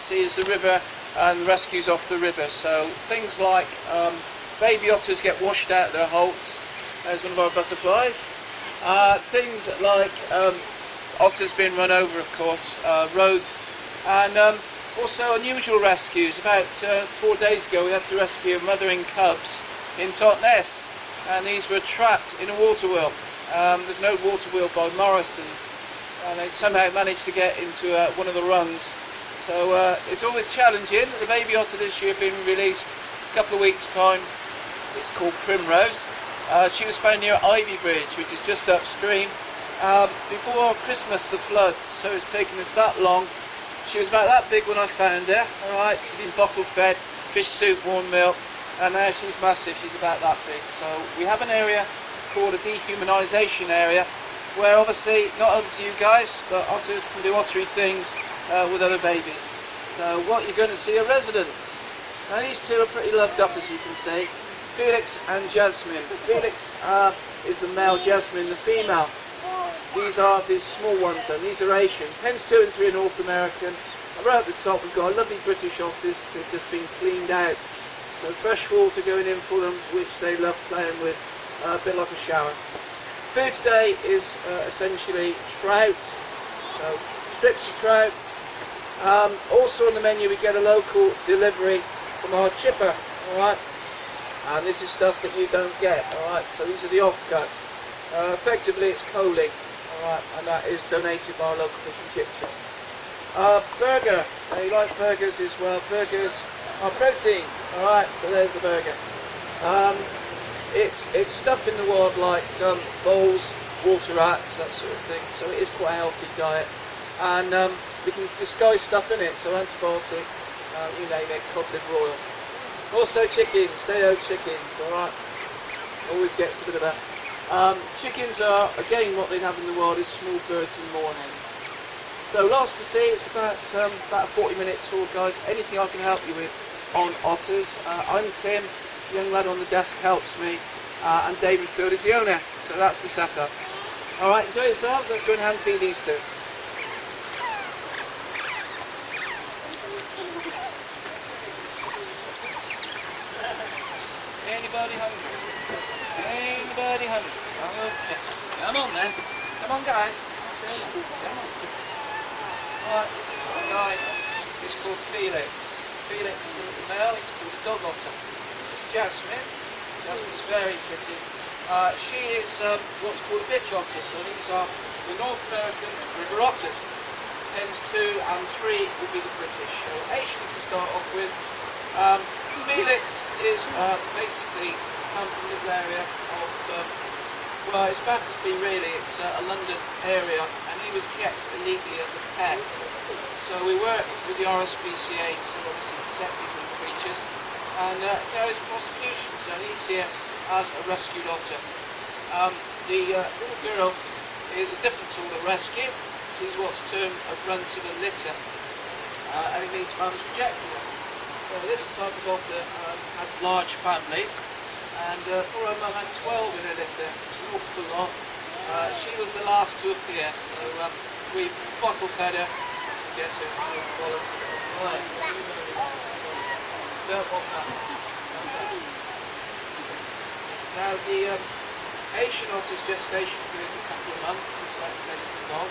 see is the river and the rescues off the river. So things like baby otters get washed out of their holts. There's one of our butterflies. Things like otters being run over, of course, roads, and also unusual rescues. About 4 days ago we had to rescue mothering cubs in Totnes, and these were trapped in a water wheel. There's an old water wheel by Morrison's, and they somehow managed to get into one of the runs. So it's always challenging. The baby otter this year being released a couple of weeks' time. It's called Primrose. She was found near Ivy Bridge, which is just upstream. Before Christmas, the floods, so it's taken us that long. She was about that big when I found her. Alright, she'd been bottle fed, fish soup, warm milk, and now she's massive, she's about that big. So we have an area called a dehumanisation area, where obviously, not up to you guys, but otters can do ottery things with other babies. So what you're going to see are residents. Now these two are pretty loved up, as you can see. Felix and Jasmine. Felix is the male, Jasmine the female. These are these small ones, and these are Asian. Hens 2 and 3 are North American. And right at the top we've got lovely British otters who've just been cleaned out. So fresh water going in for them, which they love playing with, a bit like a shower. Food today is essentially trout, so strips of trout. Also on the menu we get a local delivery from our chipper, alright? And this is stuff that you don't get, alright? So these are the offcuts. Effectively it's coaling, alright, and that is donated by our local fish and chip shop. Burger, you like burgers as well. Burgers are protein, alright, so there's the burger. It's stuff in the world like voles, water rats, that sort of thing, so it is quite a healthy diet. And we can disguise stuff in it, so antibiotics, you name it, cod liver oil. Also chickens, day-old chickens, alright, always gets a bit of that. Chickens are, again, what they have in the world is small birds and moorhens. So lots to see. It's about a 40-minute tour, guys. Anything I can help you with on otters. I'm Tim, the young lad on the desk helps me, and David Field is the owner. So that's the setup. Alright, enjoy yourselves. Let's go and hand feed these two. Anybody hungry? Anybody hungry? Okay. Come on then. Come on, guys. Come on. Right, this is the guy. He's called Felix. Felix is a little male. He's called a dog otter. This is Jasmine. Jasmine is very pretty. She is what's called a bitch otter. So these are the North American river otters. Hens 2 and 3 would be the British. So Asians to start off with. Felix is basically come from the area of, well, it's Battersea really, it's a London area, and he was kept illegally as a pet. So we work with the RSPCA to obviously protect these little creatures, and there is prosecution, so he's here as a rescued otter. The little girl is a different sort of rescue. She's what's termed a runt of a litter, and it means mums rejecting her. So this type of otter has large families, and poor old mum had 12 in her litter, which is an awful lot. She was the last to appear, so we bottle fed her to get her full quality. Right. Don't want that. Now the Asian otter's gestation period is a couple of months, it's like the same as a dog.